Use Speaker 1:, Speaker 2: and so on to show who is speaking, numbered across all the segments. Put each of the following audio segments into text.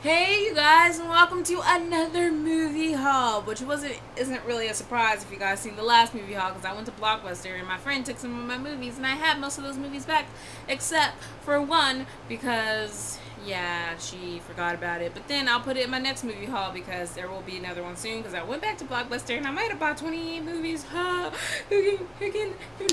Speaker 1: Hey you guys, and welcome to another movie haul, which isn't really a surprise if you guys seen the last movie haul, because I went to Blockbuster and my friend took some of my movies and I have most of those movies back except for one because yeah, she forgot about it. But then I'll put it in my next movie haul because there will be another one soon, because I went back to Blockbuster and I might have bought 28 movies. Huh? Who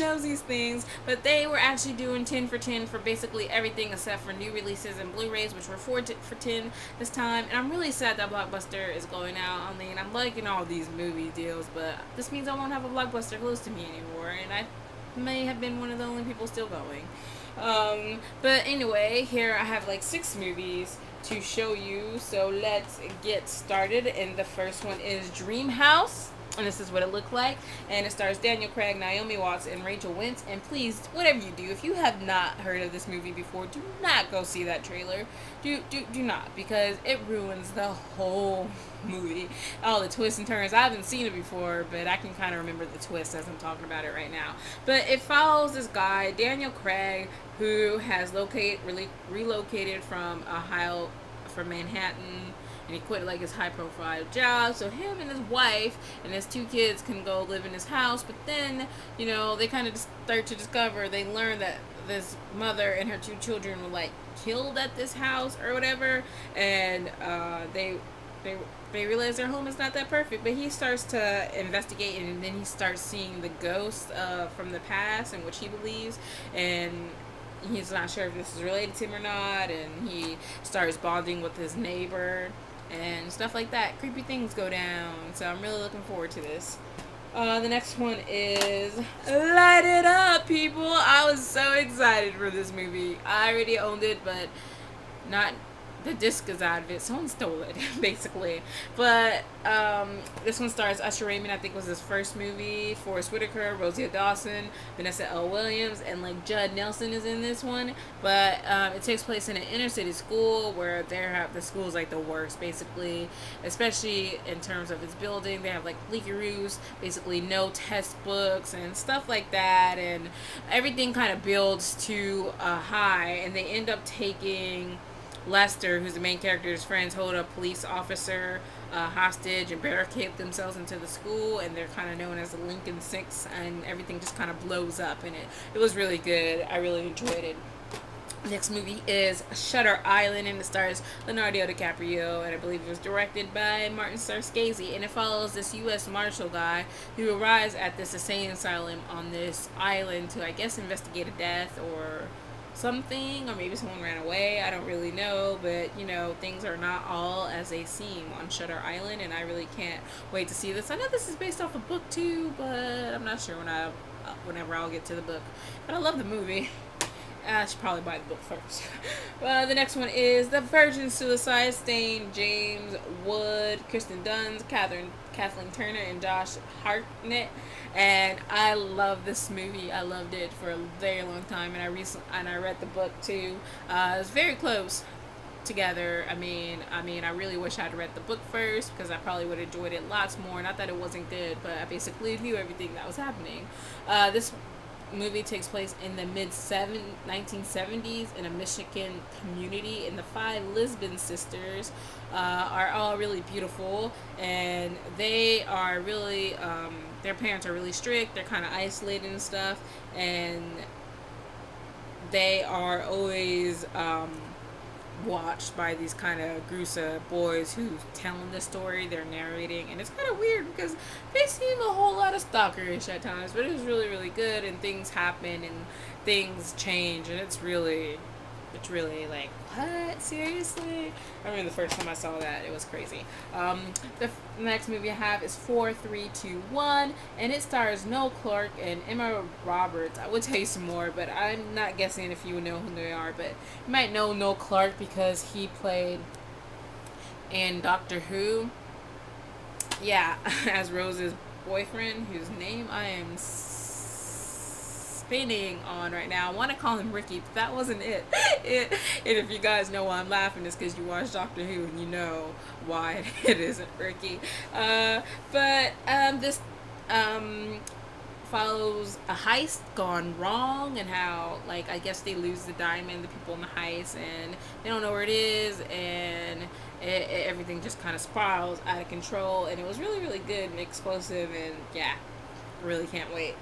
Speaker 1: knows these things? But they were actually doing 10 for 10 for basically everything except for new releases and Blu-rays, which were 4 for 10 this time. And I'm really sad that Blockbuster is going out. I mean, I'm liking all these movie deals, but this means I won't have a Blockbuster close to me anymore, and I may have been one of the only people still going. But anyway, here I have like 6 movies to show you, so let's get started. And the first one is Dream House, and this is what it looked like. And it stars Daniel Craig, Naomi Watts, and Rachel Wentz. And please, whatever you do, if you have not heard of this movie before, do not go see that trailer. Do not, because it ruins the whole movie. All the twists and turns. I haven't seen it before, but I can kind of remember the twist as I'm talking about it right now. But it follows this guy, Daniel Craig, who has relocated from Ohio, from Manhattan, and he quit like his high profile job, so him and his wife and his 2 kids can go live in his house. But then, they kind of start to discover, they learn that this mother and her 2 children were like killed at this house or whatever. And they realize their home is not that perfect. But he starts to investigate, and then he starts seeing the ghosts from the past, and which he believes. And he's not sure if this is related to him or not, and he starts bonding with his neighbor and stuff like that. Creepy things go down, so I'm really looking forward to this. The next one is Light It Up, people. I was so excited for this movie. I already owned it, but not the disc is out of it. Someone stole it, basically. But this one stars Usher Raymond. I think was his first movie. Forest Whitaker, Rosie Dawson, Vanessa L. Williams, and like Judd Nelson is in this one. But it takes place in an inner city school where the school is like the worst, basically, especially in terms of its building. They have like leaky roofs, basically no test books and stuff like that, and everything kind of builds to a high, and they end up taking Lester, who's the main character's friends, hold a police officer hostage and barricade themselves into the school, and they're kind of known as the Lincoln Six, and everything just kind of blows up in it. It was really good. I really enjoyed it. Next movie is Shutter Island, and it stars Leonardo DiCaprio, and I believe it was directed by Martin Scorsese, and it follows this U.S. Marshal guy who arrives at this insane asylum on this island to, I guess, investigate a death or something, or maybe someone ran away. I don't really know, but things are not all as they seem on Shutter Island, and I really can't wait to see this. I know this is based off a book too, but I'm not sure whenever I'll get to the book. But I love the movie. I should probably buy the book first. The next one is The Virgin Suicide, starring James Wood, Kirsten Dunst, Kathleen Turner, and Josh Hartnett. And I love this movie. I loved it for a very long time, and I read the book too. It was very close together. I mean, I really wish I'd read the book first, because I probably would have enjoyed it lots more. Not that it wasn't good, but I basically knew everything that was happening. This movie takes place in the mid 1970s in a Michigan community, and the 5 Lisbon sisters are all really beautiful, and they are really their parents are really strict. They're kind of isolated and stuff, and they are always watched by these kind of gruesome boys who's telling the story. They're narrating, and it's kind of weird because they seem a whole lot of stalkerish at times, but it was really, really good, and things happen and things change, and it's really like, what? Seriously? I remember the first time I saw that. It was crazy. The next movie I have is 4321, and it stars Noel Clarke and Emma Roberts. I would tell you some more, but I'm not guessing if you would know who they are. But you might know Noel Clarke because he played in Doctor Who. Yeah, as Rose's boyfriend, whose name I am spinning on right now. I want to call him Ricky, but that wasn't it. And if you guys know why I'm laughing, it's because you watch Doctor Who and you know why it isn't Ricky. But this follows a heist gone wrong, and how, like, I guess they lose the diamond, the people in the heist, and they don't know where it is, and everything just kind of spirals out of control, and it was really, really good and explosive, and yeah, really can't wait.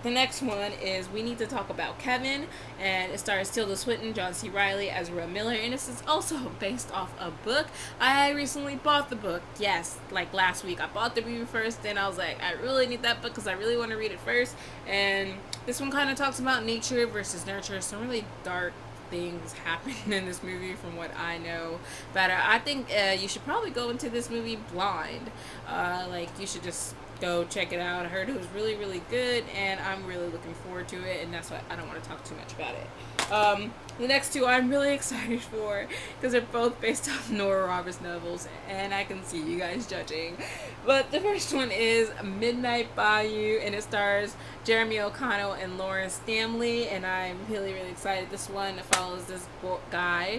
Speaker 1: The next one is we need to talk about Kevin, and it stars Tilda Swinton, John C. Reilly as Ezra Miller, and this is also based off a book. I recently bought the book. Yes, like last week. I bought the movie first, then I was like, I really need that book because I really want to read it first. And this one kind of talks about nature versus nurture. Some really dark things happen in this movie from what I know. But I think you should probably go into this movie blind. Like, you should just go check it out. I heard it was really, really good, and I'm really looking forward to it, and that's why I don't want to talk too much about it. The next two I'm really excited for because they're both based off Nora Roberts novels, and I can see you guys judging. But the first one is Midnight Bayou, and it stars Jeremy O'Connell and Lauren Stanley, and I'm really, really excited. This one follows this guy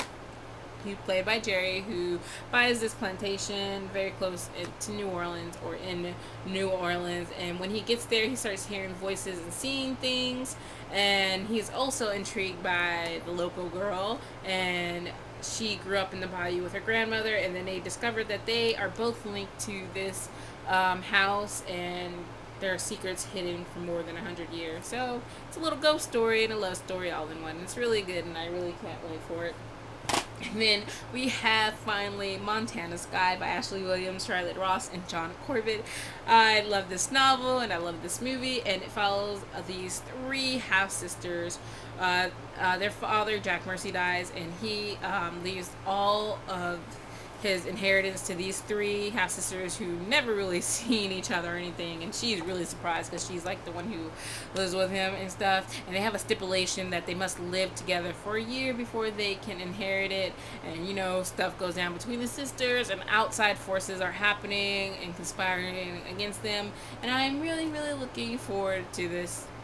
Speaker 1: played by Jerry, who buys this plantation very close to New Orleans, or in New Orleans, and when he gets there he starts hearing voices and seeing things, and he's also intrigued by the local girl, and she grew up in the bayou with her grandmother, and then they discovered that they are both linked to this house, and there are secrets hidden for more than 100 years. So it's a little ghost story and a love story all in one. It's really good, and I really can't wait for it. And then we have finally Montana Sky by Ashley Williams, Charlotte Ross, and John Corbett. I love this novel and I love this movie, and it follows these three half sisters. Their father, Jack Mercy, dies, and he leaves all of his inheritance to these three half sisters who never really seen each other or anything, and she's really surprised because she's like the one who lives with him and stuff, and they have a stipulation that they must live together for a year before they can inherit it, and stuff goes down between the sisters, and outside forces are happening and conspiring against them, and I'm really, really looking forward to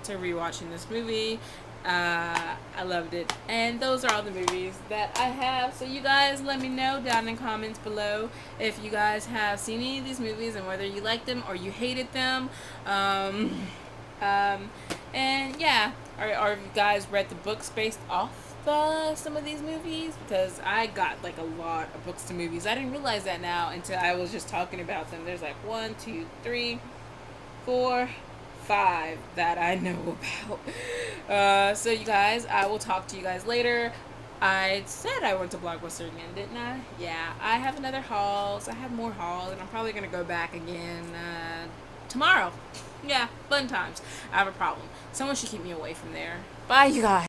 Speaker 1: rewatching this movie. I loved it, and those are all the movies that I have. So you guys let me know down in the comments below if you guys have seen any of these movies and whether you liked them or you hated them. And yeah, are you guys read the books based off some of these movies? Because I got like a lot of books to movies. I didn't realize that now until I was just talking about them. There's like 1, 2, 3, 4, 5 that I know about. So you guys, I will talk to you guys later. I said I went to Blockbuster again, didn't I? Yeah, I have another haul, so I have more hauls, and I'm probably going to go back again tomorrow. Yeah, fun times. I have a problem. Someone should keep me away from there. Bye, you guys.